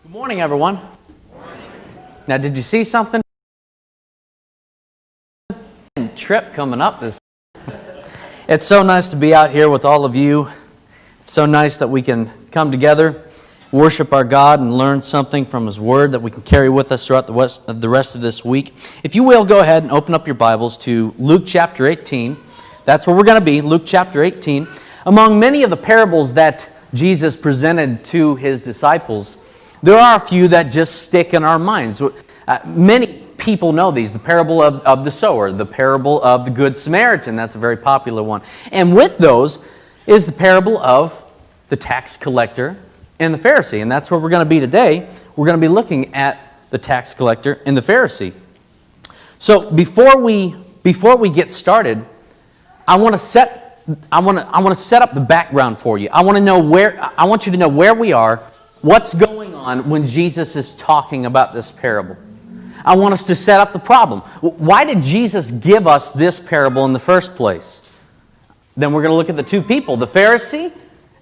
Good morning, everyone. Now, did you see something? Trip coming up this. It's so nice to be out here with all of you. It's so nice that we can come together, worship our God, and learn something from His Word that we can carry with us throughout the rest of this week. If you will, go ahead and open up your Bibles to Luke chapter 18. That's where we're going to be, Luke chapter 18. Among many of the parables that Jesus presented to His disciples, there are a few that just stick in our minds. Many people know these. The parable of the sower, the parable of the Good Samaritan. That's a very popular one. And with those is the parable of the tax collector and the Pharisee. And that's where we're going to be today. We're going to be looking at the tax collector and the Pharisee. So before we get started, I want to set up the background for you. I want you to know where we are, what's going on when Jesus is talking about this parable. I want us to set up the problem. Why did Jesus give us this parable in the first place? Then we're going to look at the two people, the Pharisee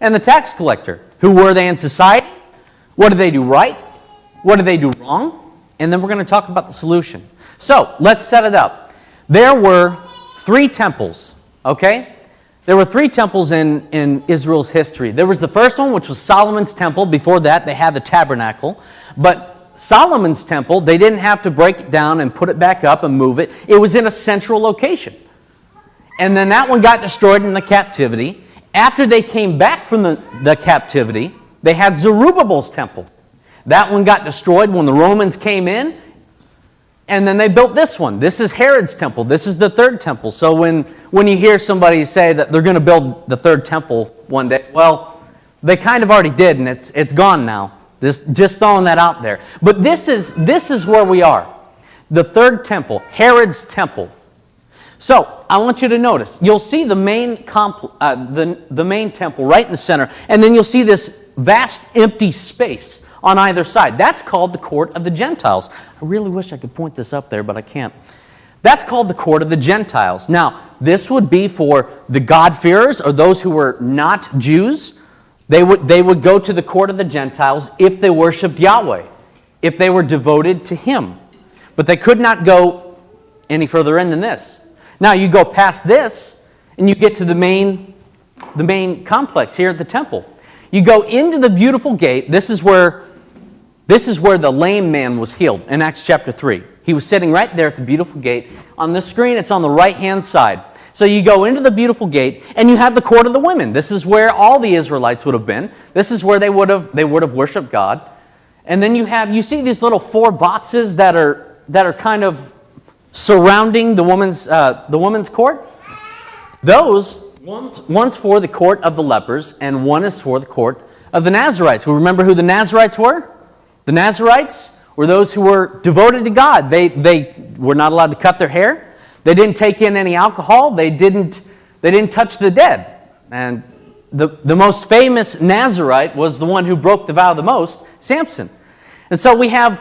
and the tax collector. Who were they in society? What did they do right? What did they do wrong? And then we're going to talk about the solution. So, let's set it up. There were 3 temples, okay? There were 3 temples in Israel's history. There was the first one, which was Solomon's temple. Before that, they had the tabernacle. But Solomon's temple, they didn't have to break it down and put it back up and move it. It was in a central location. And then that one got destroyed in the captivity. After they came back from the captivity, they had Zerubbabel's temple. That one got destroyed when the Romans came in. And then they built this one. This is Herod's temple. This is the 3rd temple. So when you hear somebody say that they're going to build the 3rd temple one day, well, they kind of already did, and it's gone now. Just throwing that out there. But this is where we are. The 3rd temple, Herod's temple. So I want you to notice. You'll see the main temple right in the center, and then you'll see this vast empty space on either side. That's called the court of the Gentiles. I really wish I could point this up there, but I can't. That's called the court of the Gentiles. Now, this would be for the God-fearers or those who were not Jews. They would go to the court of the Gentiles if they worshiped Yahweh, if they were devoted to Him. But they could not go any further in than this. Now, you go past this, and you get to the main complex here at the temple. You go into the beautiful gate. This is where the lame man was healed in Acts chapter 3. He was sitting right there at the beautiful gate. On the screen, it's on the right-hand side. So you go into the beautiful gate, and you have the court of the women. This is where all the Israelites would have been. This is where they would have worshipped God. And then you see these little 4 boxes that are kind of surrounding the women's court. Those one's for the court of the lepers, and one is for the court of the Nazarites. We remember who the Nazarites were? The Nazarites were those who were devoted to God. They were not allowed to cut their hair. They didn't take in any alcohol. They didn't touch the dead. And the most famous Nazarite was the one who broke the vow the most, Samson. And so we have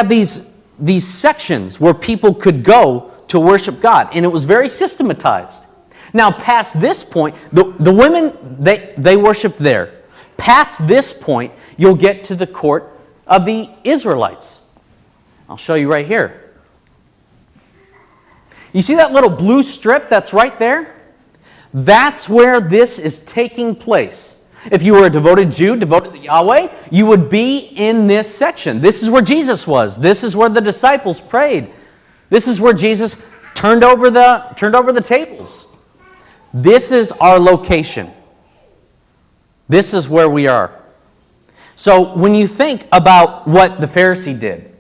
these sections where people could go to worship God, and it was very systematized. Now, past this point, the women, they worshiped there. Past this point, you'll get to the court of the Israelites. I'll show you right here. You see that little blue strip that's right there? That's where this is taking place. If you were a devoted Jew, devoted to Yahweh, you would be in this section. This is where Jesus was. This is where the disciples prayed. This is where Jesus turned over the tables. This is our location. This is where we are. So when you think about what the Pharisee did,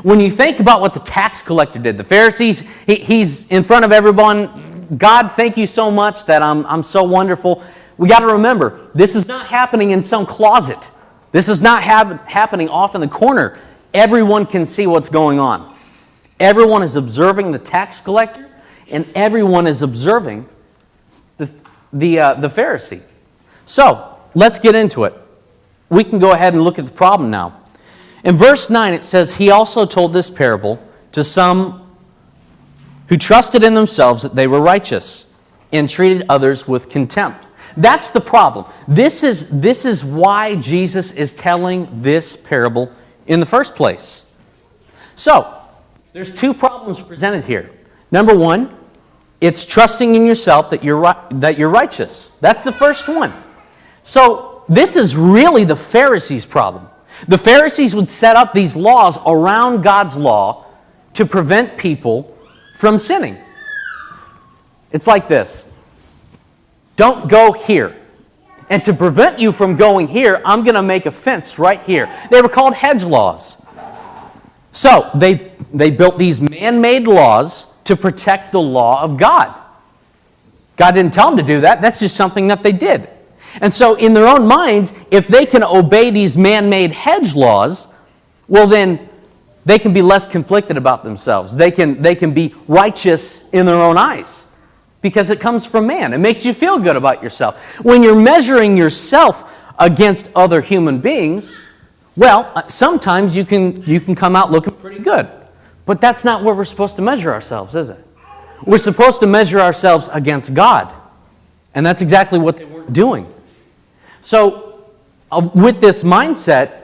when you think about what the tax collector did, the Pharisees, he's in front of everyone. God, thank you so much that I'm so wonderful. We got to remember, this is not happening in some closet. This is not happening off in the corner. Everyone can see what's going on. Everyone is observing the tax collector, and everyone is observing the Pharisee. So, let's get into it. We can go ahead and look at the problem now. In verse 9, it says, He also told this parable to some who trusted in themselves that they were righteous and treated others with contempt. That's the problem. This is why Jesus is telling this parable in the first place. So, there's two problems presented here. Number one, it's trusting in yourself that you're righteous. That's the first one. So, this is really the Pharisees' problem. The Pharisees would set up these laws around God's law to prevent people from sinning. It's like this. Don't go here. And to prevent you from going here, I'm going to make a fence right here. They were called hedge laws. So, they built these man-made laws to protect the law of God. God didn't tell them to do that. That's just something that they did. And so in their own minds, if they can obey these man-made hedge laws, well then they can be less conflicted about themselves. They can be righteous in their own eyes because it comes from man. It makes you feel good about yourself. When you're measuring yourself against other human beings, well, sometimes you can come out looking pretty good. But that's not where we're supposed to measure ourselves, is it? We're supposed to measure ourselves against God. And that's exactly what they weren't doing. So, with this mindset,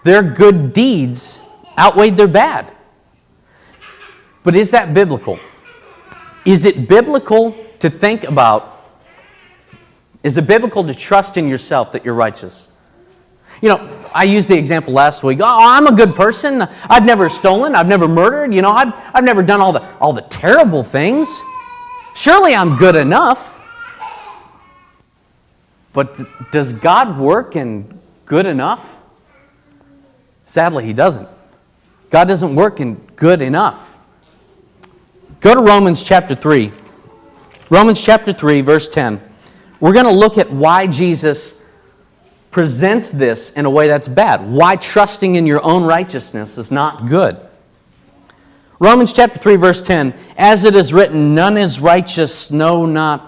their good deeds outweighed their bad. But is that biblical? Is it biblical to think about, is it biblical to trust in yourself that you're righteous? You know, I used the example last week. Oh, I'm a good person. I've never stolen. I've never murdered. You know, I've never done all the terrible things. Surely I'm good enough. But does God work in good enough? Sadly, He doesn't. God doesn't work in good enough. Go to Romans chapter 3. Romans chapter 3, verse 10. We're going to look at why Jesus presents this in a way that's bad. Why trusting in your own righteousness is not good. Romans chapter 3, verse 10. As it is written, none is righteous, no, not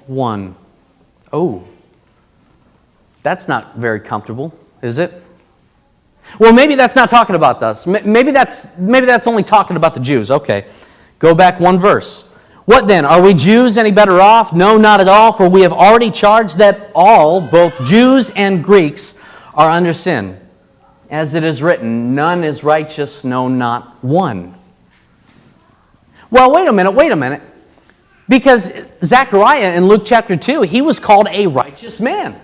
one. Oh. That's not very comfortable, is it? Well, maybe that's not talking about us. Maybe that's only talking about the Jews. Okay, go back one verse. What then? Are we Jews any better off? No, not at all, for we have already charged that all, both Jews and Greeks, are under sin. As it is written, none is righteous, no, not one. Well, wait a minute. Because Zechariah in Luke chapter 2, he was called a righteous man.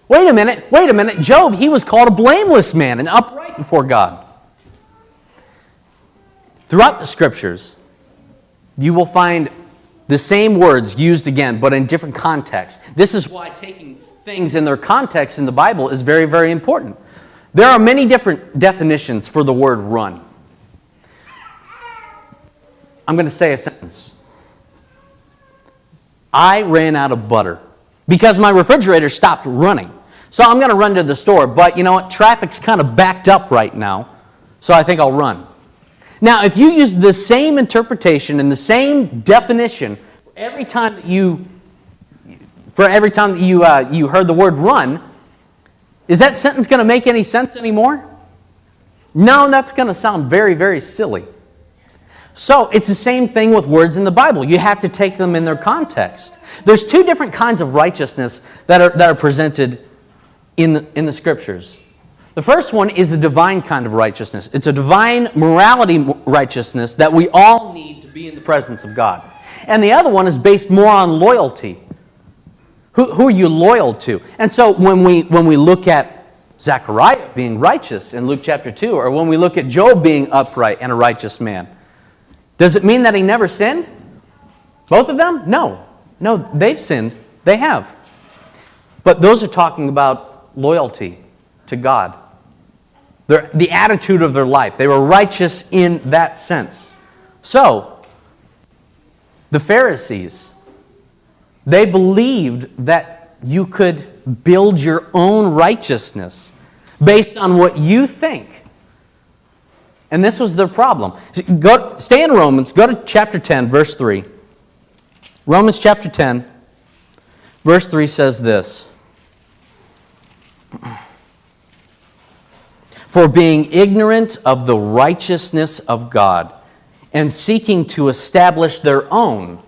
Wait a minute. Job, he was called a blameless man and upright before God. Throughout the Scriptures, you will find the same words used again, but in different contexts. This is why taking things in their context in the Bible is very, very important. There are many different definitions for the word run. I'm going to say a sentence. I ran out of butter because my refrigerator stopped running. So I'm going to run to the store, but you know what? Traffic's kind of backed up right now, so I think I'll run. Now, if you use the same interpretation and the same definition every time that you heard the word run, is that sentence going to make any sense anymore? No, that's going to sound very, very silly. So it's the same thing with words in the Bible. You have to take them in their context. There's two different kinds of righteousness that are presented in the Scriptures. The first one is a divine kind of righteousness. It's a divine morality righteousness that we all need to be in the presence of God. And the other one is based more on loyalty. Who are you loyal to? And so when we look at Zechariah being righteous in Luke chapter 2, or when we look at Job being upright and a righteous man, does it mean that he never sinned? Both of them? No, they've sinned. They have. But those are talking about loyalty to God. The attitude of their life. They were righteous in that sense. So, the Pharisees, they believed that you could build your own righteousness based on what you think. And this was their problem. Stay in Romans. Go to chapter 10, verse 3. Romans chapter 10, verse 3 says this. For being ignorant of the righteousness of God and seeking to establish their own.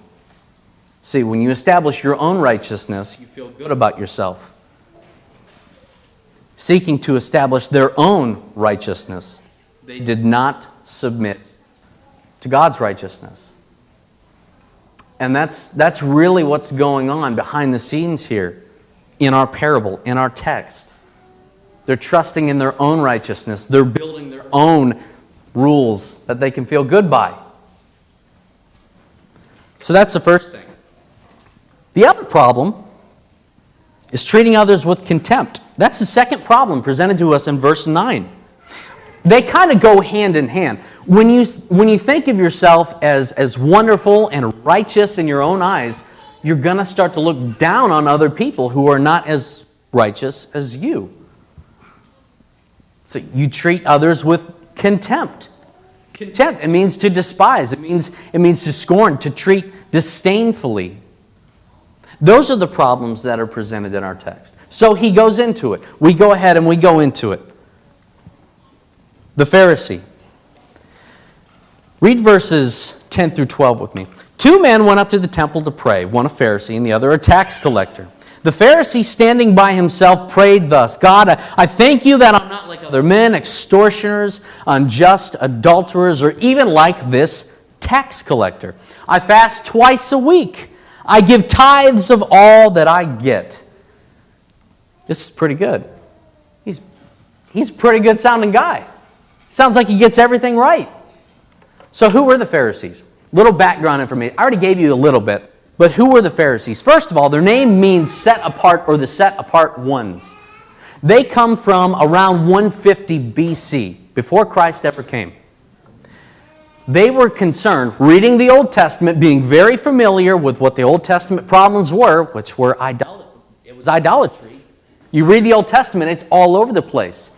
See, when you establish your own righteousness, you feel good about yourself. seeking to establish their own righteousness. They did not submit to God's righteousness. And that's really what's going on behind the scenes here in our parable, in our text. They're trusting in their own righteousness. They're building their own rules that they can feel good by. So that's the first thing. The other problem is treating others with contempt. That's the second problem presented to us in verse 9. They kind of go hand in hand. When you think of yourself as wonderful and righteous in your own eyes, you're going to start to look down on other people who are not as righteous as you. So you treat others with contempt. Contempt, it means to despise. It means to scorn, to treat disdainfully. Those are the problems that are presented in our text. So he goes into it. We go ahead and we go into it. The Pharisee. Read verses 10 through 12 with me. 2 men went up to the temple to pray, one a Pharisee and the other a tax collector. The Pharisee, standing by himself, prayed thus, God, I thank you that I'm not like other men, extortioners, unjust, adulterers, or even like this tax collector. I fast twice a week. I give tithes of all that I get. This is pretty good. He's a pretty good sounding guy. Sounds like he gets everything right. So who were the Pharisees? Little background information. I already gave you a little bit. But who were the Pharisees? First of all, their name means set apart or the set apart ones. They come from around 150 BC, before Christ ever came. They were concerned, reading the Old Testament, being very familiar with what the Old Testament problems were, which were idolatry. It was idolatry. You read the Old Testament, it's all over the place.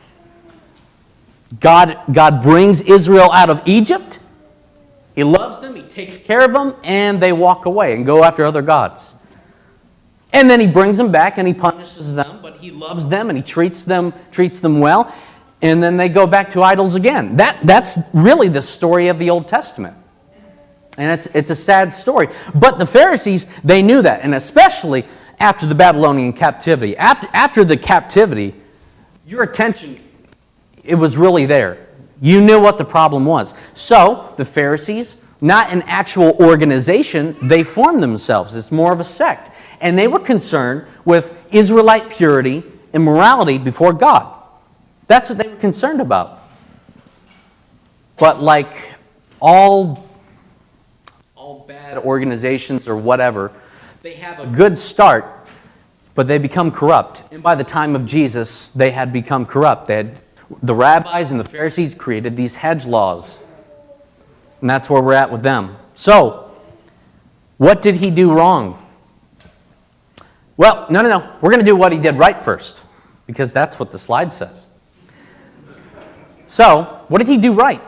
God brings Israel out of Egypt. He loves them, He takes care of them, and they walk away and go after other gods. And then He brings them back and He punishes them, but He loves them and He treats them well. And then they go back to idols again. That's really the story of the Old Testament. And it's a sad story. But the Pharisees, they knew that. And especially after the Babylonian captivity. After the captivity, your attention, it was really there. You knew what the problem was. So the Pharisees, not an actual organization, they formed themselves. It's more of a sect. And they were concerned with Israelite purity and morality before God. That's what they were concerned about. But like all bad organizations or whatever, they have a good start, but they become corrupt. And by the time of Jesus, they had become corrupt. The rabbis and the Pharisees created these hedge laws. And that's where we're at with them. So, what did he do wrong? Well, no. We're going to do what he did right first, because that's what the slide says. So, what did he do right?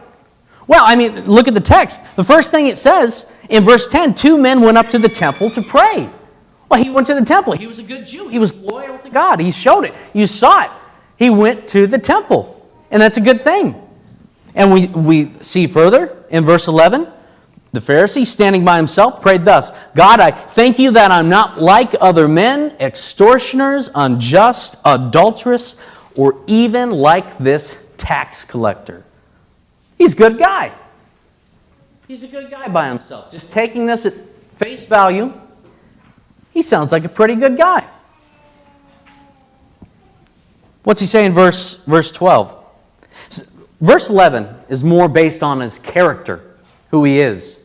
Well, I mean, look at the text. The first thing it says in verse 10, 2 men went up to the temple to pray. Well, he went to the temple. He was a good Jew. He was loyal to God. He showed it. You saw it. He went to the temple. And that's a good thing. And we see further in verse 11, the Pharisee, standing by himself, prayed thus, God, I thank you that I'm not like other men, extortioners, unjust, adulterous, or even like this tax collector. He's a good guy. He's a good guy by himself. Just taking this at face value, he sounds like a pretty good guy. What's he say in verse 12? Verse 11 is more based on his character, who he is.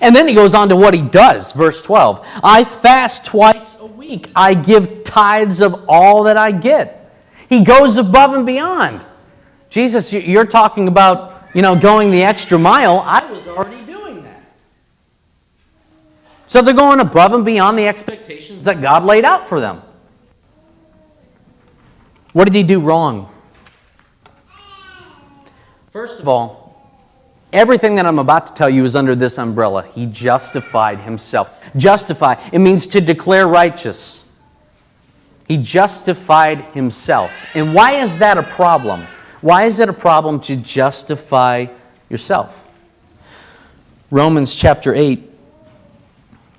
And then he goes on to what he does, verse 12. I fast twice a week. I give tithes of all that I get. He goes above and beyond. Jesus, you're talking about, going the extra mile. I was already doing that. So they're going above and beyond the expectations that God laid out for them. What did he do wrong? First of all, everything that I'm about to tell you is under this umbrella. He justified himself. Justify, it means to declare righteous. He justified himself. And why is that a problem? Why is it a problem to justify yourself? Romans chapter 8,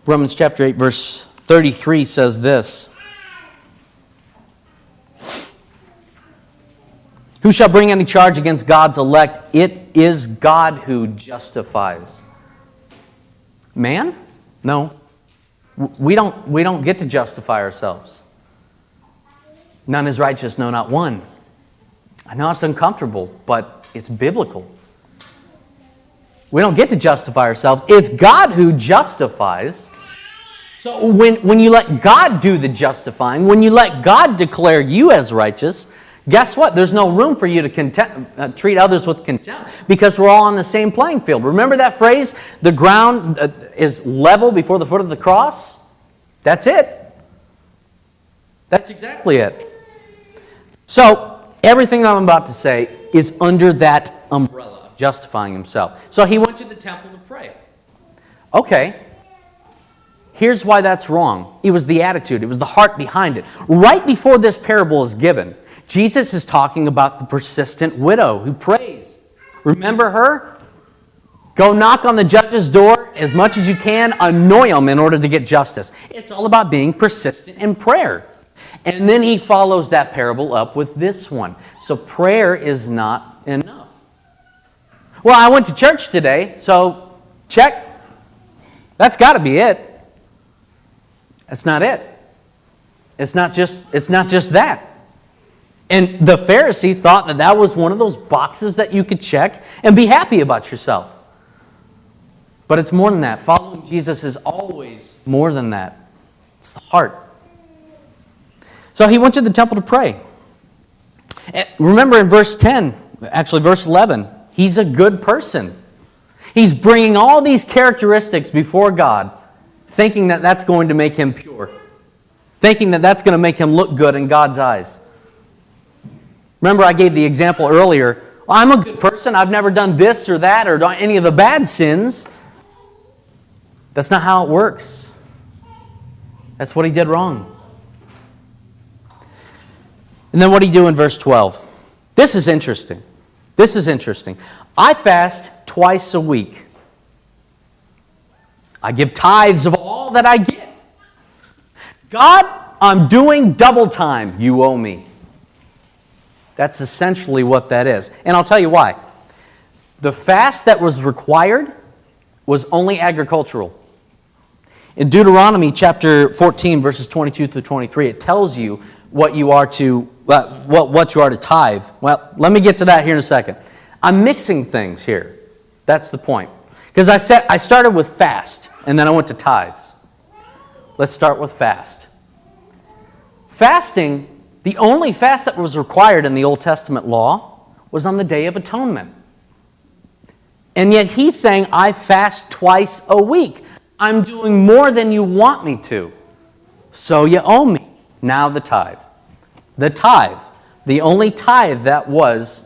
verse 33 says this. Who shall bring any charge against God's elect? It is God who justifies. Man? No. We don't get to justify ourselves. None is righteous, no, not one. I know it's uncomfortable, but it's biblical. We don't get to justify ourselves. It's God who justifies. So when you let God do the justifying, when you let God declare you as righteous, guess what? There's no room for you to treat others with contempt because we're all on the same playing field. Remember that phrase? The ground is level before the foot of the cross? That's it. That's exactly it. So, everything I'm about to say is under that umbrella of justifying himself. So he went to the temple to pray. Okay. Here's why that's wrong. It was the attitude. It was the heart behind it. Right before this parable is given, Jesus is talking about the persistent widow who prays. Remember her? Go knock on the judge's door as much as you can. Annoy him in order to get justice. It's all about being persistent in prayer. And then he follows that parable up with this one. So prayer is not enough. Well, I went to church today, so check. That's got to be it. That's not it. It's not just that. And the Pharisee thought that that was one of those boxes that you could check and be happy about yourself. But it's more than that. Following Jesus is always more than that. It's the heart. So he went to the temple to pray. Remember in verse 10, actually verse 11, he's a good person. He's bringing all these characteristics before God, thinking that that's going to make him pure. Thinking that that's going to make him look good in God's eyes. Remember I gave the example earlier. Well, I'm a good person. I've never done this or that or done any of the bad sins. That's not how it works. That's what he did wrong. And then what did he do in verse 12? This is interesting. This is interesting. I fast twice a week. I give tithes of all that I get. God, I'm doing double time. You owe me. That's essentially what that is. And I'll tell you why. The fast that was required was only agricultural. In Deuteronomy chapter 14, verses 22 through 23, it tells you what you are to tithe. Well, let me get to that here in a second. I'm mixing things here. That's the point. Because I started with fast, and then I went to tithes. Let's start with fast. Fasting, the only fast that was required in the Old Testament law was on the Day of Atonement. And yet he's saying, I fast twice a week. I'm doing more than you want me to. So you owe me. Now the tithe. The tithe. The only tithe that was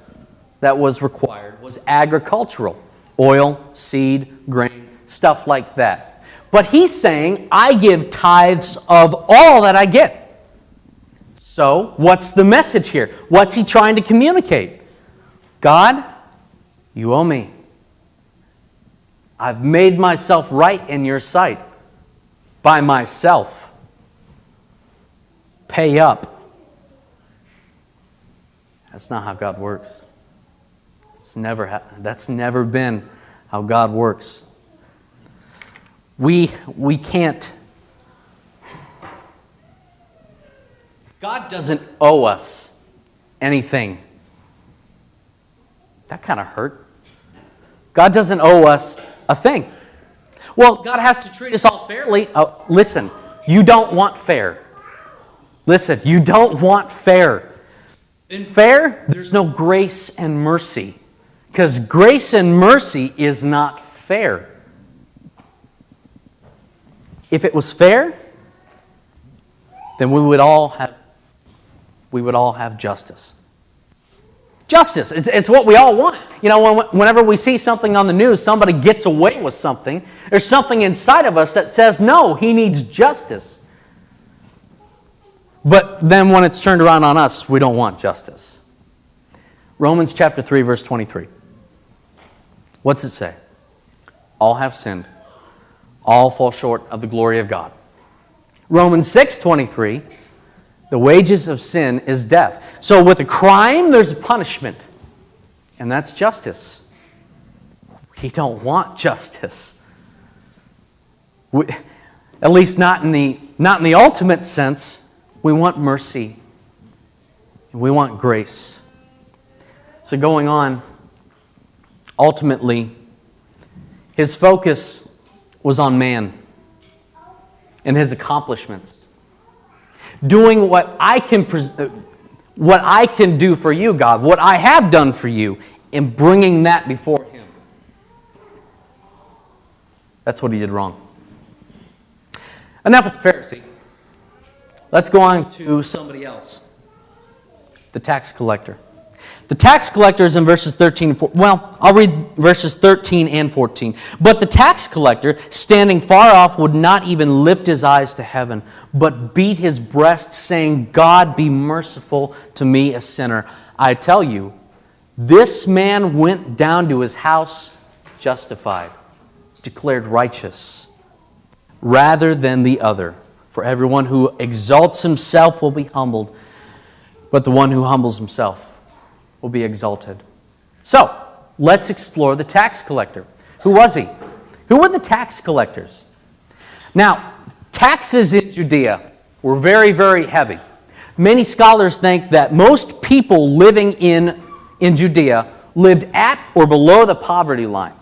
required was agricultural. Oil, seed, grain, stuff like that. But he's saying, I give tithes of all that I get. So, what's the message here? What's he trying to communicate? God, you owe me. I've made myself right in your sight by myself. Pay up. That's not how God works. That's never been how God works. We can't. God doesn't owe us anything. That kind of hurt. God doesn't owe us a thing. Well, God has to treat us all fairly. Listen, you don't want fair. Listen, you don't want fair. In fair, there's no grace and mercy. Because grace and mercy is not fair. If it was fair, then we would all have justice. Justice, it's what we all want. You know, whenever we see something on the news, somebody gets away with something, there's something inside of us that says, no, he needs justice. But then when it's turned around on us, we don't want justice. Romans chapter 3, verse 23. What's it say? All have sinned. All fall short of the glory of God. Romans 6:23. The wages of sin is death. So with a crime, there's a punishment. And that's justice. We don't want justice. At least not in the ultimate sense. We want mercy. And we want grace. So going on, ultimately, his focus was on man and his accomplishments. Doing what I can do for you, God, what I have done for you, and bringing that before Him. That's what he did wrong. Enough of the Pharisee. Let's go on to somebody else. The tax collector. The tax collector is in verses 13 and 14. Well, I'll read verses 13 and 14. But the tax collector, standing far off, would not even lift his eyes to heaven, but beat his breast, saying, God, be merciful to me, a sinner. I tell you, this man went down to his house justified, declared righteous, rather than the other. For everyone who exalts himself will be humbled, but the one who humbles himself will be exalted. So, let's explore the tax collector. Who was he? Who were the tax collectors? Now, taxes in Judea were very, very heavy. Many scholars think that most people living in Judea lived at or below the poverty line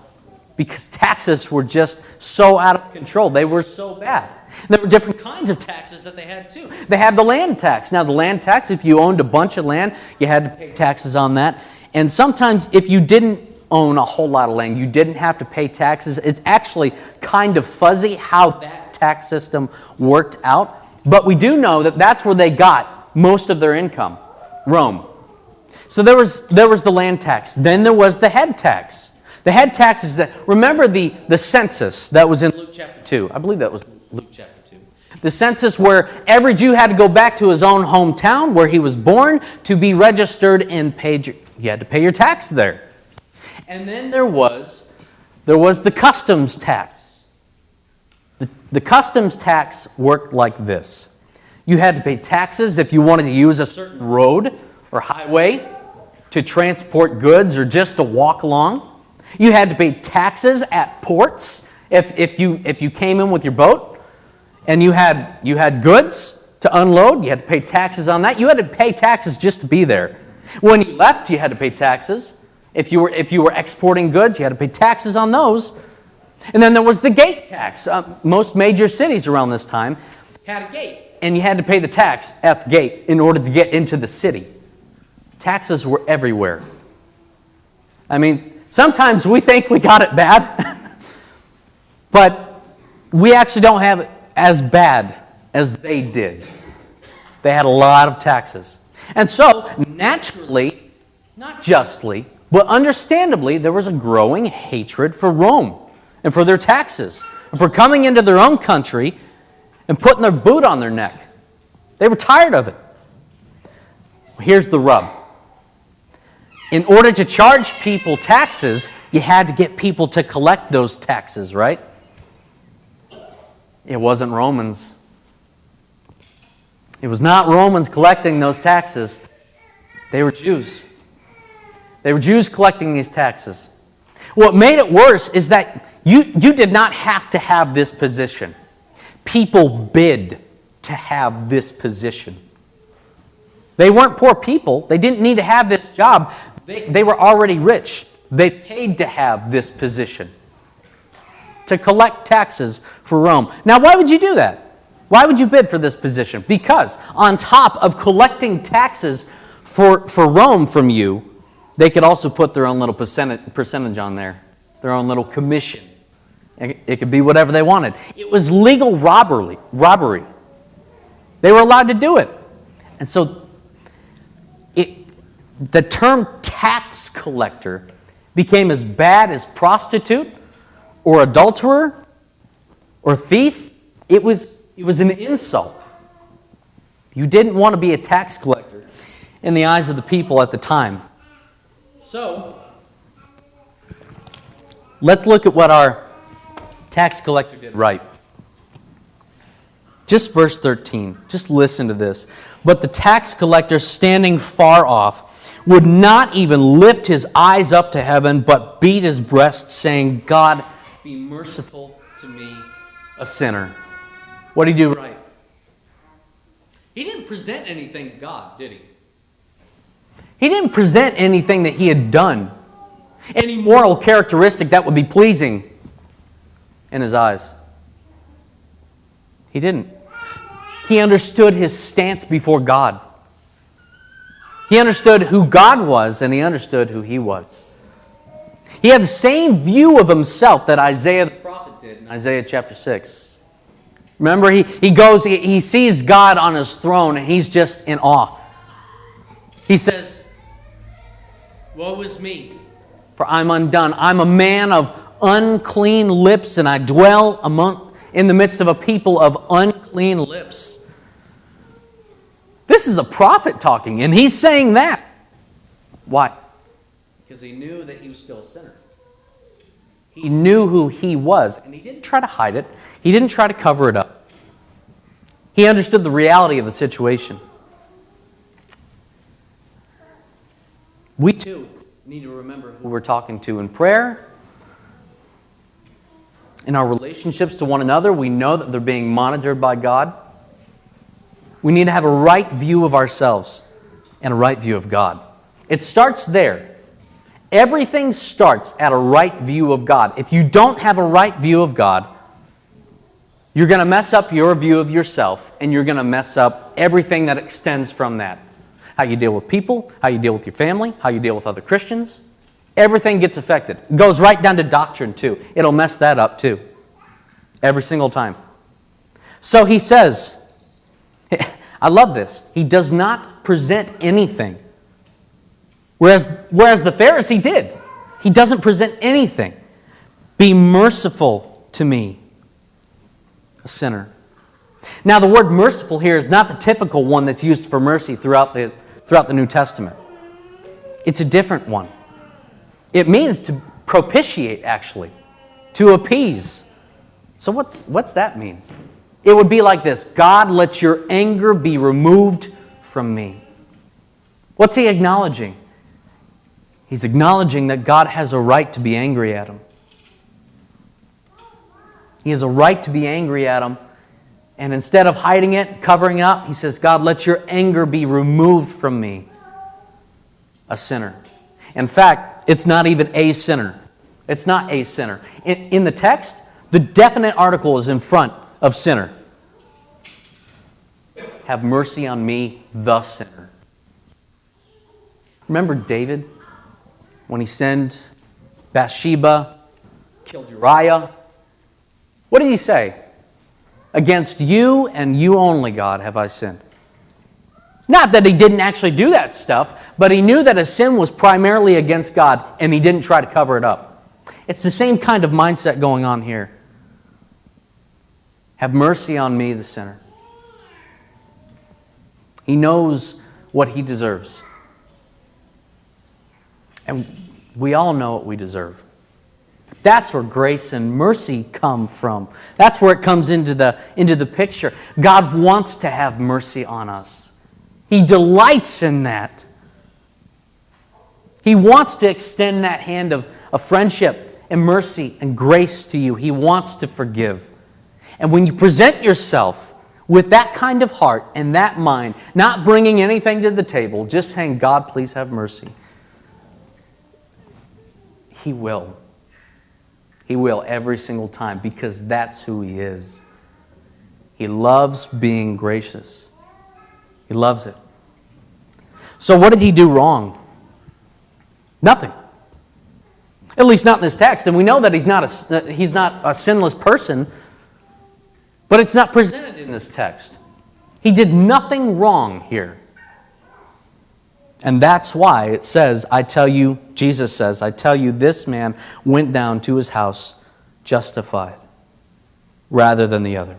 because taxes were just so out of control. They were so bad. There were different kinds of taxes that they had too. They had the land tax. Now the land tax, if you owned a bunch of land, you had to pay taxes on that. And sometimes if you didn't own a whole lot of land, you didn't have to pay taxes. It's actually kind of fuzzy how that tax system worked out. But we do know that that's where they got most of their income, Rome. So there was the land tax. Then there was the head tax. The head tax is that, remember the census that was in Luke chapter 2. I believe that was Luke chapter 2. The census where every Jew had to go back to his own hometown where he was born to be registered and paid. You had to pay your tax there. And then there was the customs tax. The customs tax worked like this. You had to pay taxes if you wanted to use a certain road or highway to transport goods or just to walk along. You had to pay taxes at ports if you came in with your boat and you had goods to unload. You had to pay taxes on that. You had to pay taxes just to be there. When you left, you had to pay taxes. If you were exporting goods, you had to pay taxes on those. And then there was the gate tax. Most major cities around this time had a gate, and you had to pay the tax at the gate in order to get into the city. Taxes were everywhere. I mean, sometimes we think we got it bad, but we actually don't have it as bad as they did. They had a lot of taxes. And so, naturally, not justly, but understandably, there was a growing hatred for Rome and for their taxes, and for coming into their own country and putting their boot on their neck. They were tired of it. Here's the rub. In order to charge people taxes, you had to get people to collect those taxes, right? It wasn't Romans. It was not Romans collecting those taxes. They were Jews. They were Jews collecting these taxes. What made it worse is that you did not have to have this position. People bid to have this position. They weren't poor people. They didn't need to have this job. They were already rich. They paid to have this position, to collect taxes for Rome. Now, why would you do that? Why would you bid for this position? Because on top of collecting taxes for Rome from you, they could also put their own little percentage on there, their own little commission. It could be whatever they wanted. It was legal robbery. They were allowed to do it. And so the term tax collector became as bad as prostitute or adulterer or thief. It was an insult. You didn't want to be a tax collector in the eyes of the people at the time. So, let's look at what our tax collector did right. Just verse 13. Just listen to this. But the tax collector, standing far off, would not even lift his eyes up to heaven, but beat his breast, saying, God, be merciful to me, a sinner. What did he do right? He didn't present anything to God, did he? He didn't present anything that he had done, any moral characteristic that would be pleasing in his eyes. He didn't. He understood his stance before God. He understood who God was, and he understood who he was. He had the same view of himself that Isaiah the prophet did in Isaiah chapter 6. Remember, he sees God on his throne, and he's just in awe. He says, woe is me, for I'm undone. I'm a man of unclean lips, and I dwell in the midst of a people of unclean lips. This is a prophet talking, and he's saying that. Why? Because he knew that he was still a sinner. He knew who he was, and he didn't try to hide it. He didn't try to cover it up. He understood the reality of the situation. We too need to remember who we're talking to in prayer. In our relationships to one another, we know that they're being monitored by God. We need to have a right view of ourselves and a right view of God. It starts there. Everything starts at a right view of God. If you don't have a right view of God, you're going to mess up your view of yourself, and you're going to mess up everything that extends from that. How you deal with people, how you deal with your family, how you deal with other Christians. Everything gets affected. It goes right down to doctrine too. It'll mess that up too. Every single time. So he says, I love this. He does not present anything. Whereas the Pharisee did. He doesn't present anything. Be merciful to me, a sinner. Now the word merciful here is not the typical one that's used for mercy throughout the New Testament. It's a different one. It means to propitiate, actually. To appease. So what's that mean? It would be like this. God, let your anger be removed from me. What's he acknowledging? He's acknowledging that God has a right to be angry at him. He has a right to be angry at him. And instead of hiding it, covering it up, he says, God, let your anger be removed from me, a sinner. In fact, it's not even a sinner. It's not a sinner. In the text, the definite article is in front of sinner. Have mercy on me, the sinner. Remember David? When he sinned, Bathsheba, killed Uriah. What did he say? Against you and you only, God, have I sinned. Not that he didn't actually do that stuff, but he knew that his sin was primarily against God, and he didn't try to cover it up. It's the same kind of mindset going on here. Have mercy on me, the sinner. He knows what he deserves. And we all know what we deserve. That's where grace and mercy come from. That's where it comes into the picture. God wants to have mercy on us. He delights in that. He wants to extend that hand of friendship and mercy and grace to you. He wants to forgive. And when you present yourself with that kind of heart and that mind, not bringing anything to the table, just saying, God, please have mercy, He will. He will every single time, because that's who He is. He loves being gracious. He loves it. So what did he do wrong? Nothing. At least not in this text. And we know that he's not a sinless person, but it's not presented in this text. He did nothing wrong here. And that's why it says, Jesus says, I tell you, this man went down to his house justified rather than the other.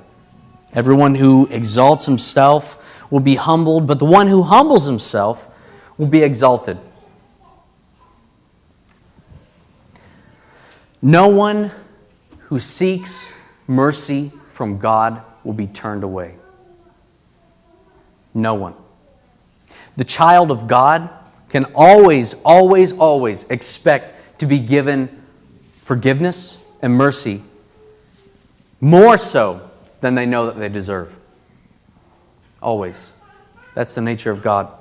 Everyone who exalts himself will be humbled, but the one who humbles himself will be exalted. No one who seeks mercy from God will will be turned away. No one. The child of God can always, always, always expect to be given forgiveness and mercy more so than they know that they deserve. Always. That's the nature of God.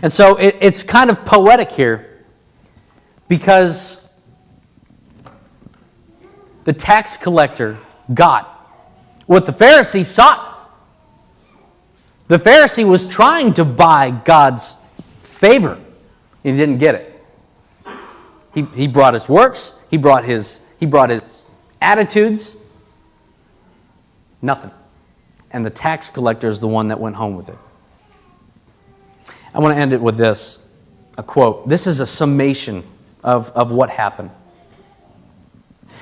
And so it's kind of poetic here because the tax collector got what the Pharisee sought. The Pharisee was trying to buy God's favor. He didn't get it. He brought his works. He brought his attitudes. Nothing. And the tax collector is the one that went home with it. I want to end it with this, a quote. This is a summation of what happened.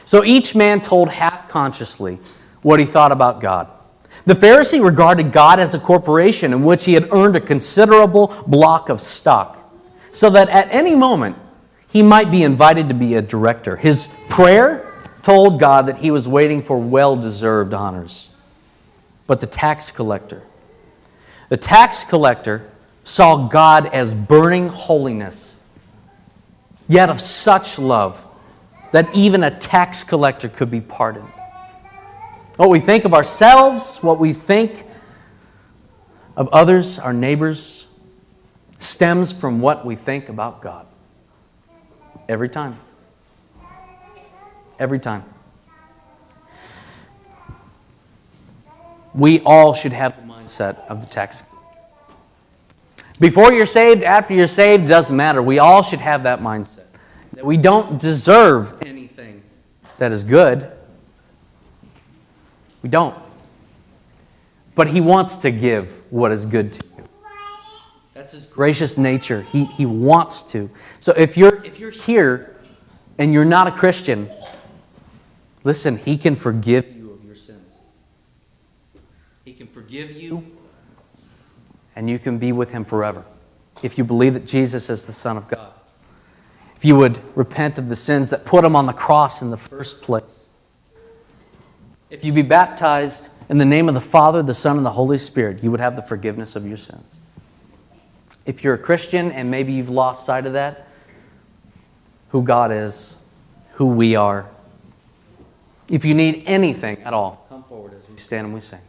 So each man told half-consciously what he thought about God. The Pharisee regarded God as a corporation in which he had earned a considerable block of stock, so that at any moment he might be invited to be a director. His prayer told God that he was waiting for well-deserved honors. But the tax collector saw God as burning holiness, yet of such love that even a tax collector could be pardoned. What we think of ourselves, what we think of others, our neighbors, stems from what we think about God. Every time. Every time. We all should have the mindset of the tax. Before you're saved, after you're saved, it doesn't matter. We all should have that mindset. That we don't deserve anything that is good. We don't. But He wants to give what is good to you. That's His gracious nature. He wants to. So if you're here and you're not a Christian, listen, He can forgive you of your sins. He can forgive you, and you can be with Him forever. If you believe that Jesus is the Son of God. If you would repent of the sins that put Him on the cross in the first place. If you be baptized in the name of the Father, the Son, and the Holy Spirit, you would have the forgiveness of your sins. If you're a Christian and maybe you've lost sight of that, who God is, who we are, if you need anything at all, come forward as we stand and we sing.